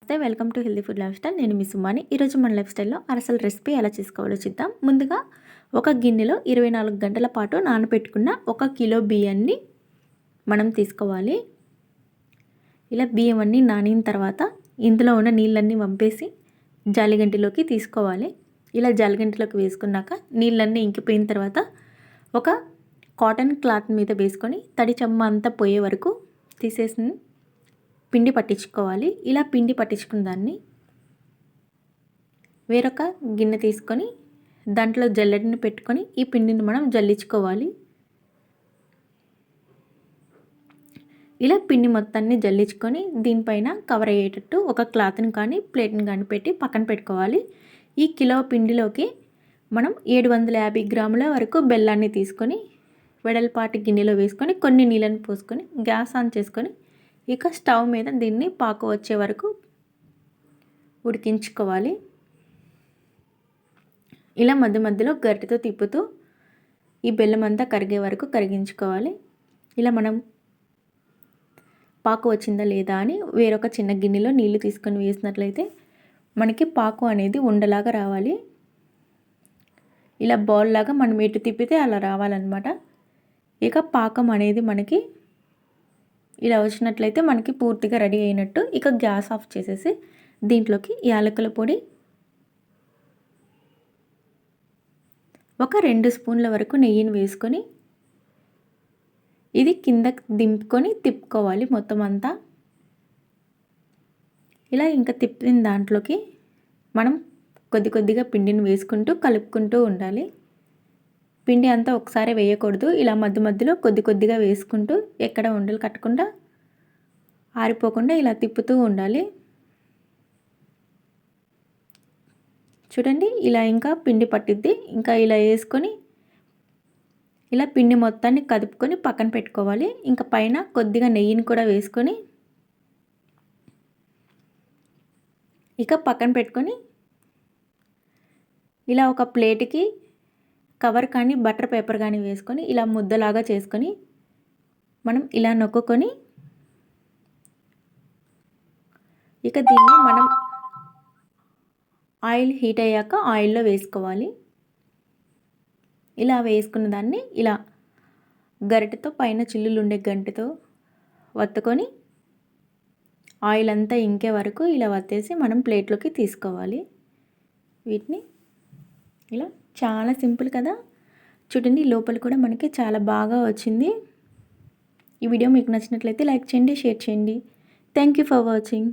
నమస్తే, welcome to healthy food life style. నేను మీ సుమాని. ఈరోజు మన లైఫ్ స్టైల్లో అరసల రెసిపీ ఎలా చేసుకోవాలో చూద్దాం. ముందుగా ఒక గిన్నెలో 24 గంటల పాటు నానబెట్టుకున్న 1 కిలో బియ్యాన్ని మనం తీసుకోవాలి. ఇలా బియ్యం అన్నీ నానిన తర్వాత ఇందులో ఉన్న నీళ్ళన్నీ వంపేసి జాలిగంటిలోకి తీసుకోవాలి. ఇలా జాలిగంటిలోకి వేసుకున్నాక నీళ్ళన్నీ ఇంకిపోయిన తర్వాత ఒక కాటన్ క్లాత్ మీద వేసుకొని తడి చెమ్మ అంతా పోయే వరకు తీసేసి పిండి పట్టించుకోవాలి. ఇలా పిండి పట్టించుకున్న దాన్ని వేరొక గిన్నె తీసుకొని దాంట్లో జల్లెడని పెట్టుకొని ఈ పిండిని మనం జల్లించుకోవాలి. ఇలా పిండి మొత్తాన్ని జల్లించుకొని దీనిపైన కవర్ అయ్యేటట్టు ఒక క్లాత్ని కానీ ప్లేట్ని కానీ పెట్టి పక్కన పెట్టుకోవాలి. ఈ కిలో పిండిలోకి మనం 750 గ్రాముల వరకు బెల్లాన్ని తీసుకొని వెడల్పాటి గిన్నెలో వేసుకొని కొన్ని నీళ్ళని పోసుకొని గ్యాస్ ఆన్ చేసుకొని ఇక స్టవ్ మీద దీన్ని పాకు వచ్చే వరకు ఉడికించుకోవాలి. ఇలా మధ్య మధ్యలో గరిటెతో తిప్పుతూ ఈ బెల్లం అంతా కరిగే వరకు కరిగించుకోవాలి. ఇలా మనం పాకు వచ్చిందా లేదా అని వేరొక చిన్న గిన్నెలో నీళ్లు తీసుకొని వేసినట్లయితే మనకి పాకు అనేది ఉండలాగా రావాలి. ఇలా బౌల్ లాగా మనం ఎటు తిప్పితే అలా రావాలన్నమాట. ఇక పాకం అనేది మనకి ఇలా వచ్చినట్లయితే మనకి పూర్తిగా రెడీ అయినట్టు. ఇక గ్యాస్ ఆఫ్ చేసేసి దీంట్లోకి యాలకుల పొడి, ఒక 2 స్పూన్ల వరకు నెయ్యిని వేసుకొని ఇది కిందకి దింపుకొని తిప్పుకోవాలి మొత్తం అంతా. ఇలా ఇంకా తిప్పిన దాంట్లోకి మనం కొద్ది కొద్దిగా పిండిని వేసుకుంటూ కలుపుకుంటూ ఉండాలి. పిండి అంతా ఒకసారి వేయకూడదు. ఇలా మధ్య మధ్యలో కొద్ది కొద్దిగా వేసుకుంటూ ఎక్కడ ఉండలు కట్టకుండా ఆరిపోకుండా ఇలా తిప్పుతూ ఉండాలి. చూడండి, ఇలా ఇంకా పిండి పట్టిద్ది. ఇంకా ఇలా వేసుకొని ఇలా పిండి మొత్తాన్ని కదుపుకొని పక్కన పెట్టుకోవాలి. ఇంకా పైన కొద్దిగా నెయ్యిని కూడా వేసుకొని ఇక పక్కన పెట్టుకొని ఇలా ఒక ప్లేట్కి కవర్ కానీ బటర్ పేపర్ కానీ వేసుకొని ఇలా ముద్దలాగా చేసుకొని మనం ఇలా నొక్కుకొని ఇక దీన్ని మనం ఆయిల్ హీట్ అయ్యాక ఆయిల్లో వేసుకోవాలి. ఇలా వేసుకున్న దాన్ని ఇలా గరిటెతో పైన చిల్లులు ఉండే గంటెతో వత్తుకొని ఆయిల్ అంతా ఇంకే వరకు ఇలా వత్తేసి మనం ప్లేట్లోకి తీసుకోవాలి. వీటిని ఇలా చాలా సింపుల్ కదా. చూడండి, లోపల కూడా మనకి చాలా బాగా వచ్చింది. ఈ వీడియో మీకు నచ్చినట్లయితే లైక్ చేయండి, షేర్ చేయండి. Thank you for watching.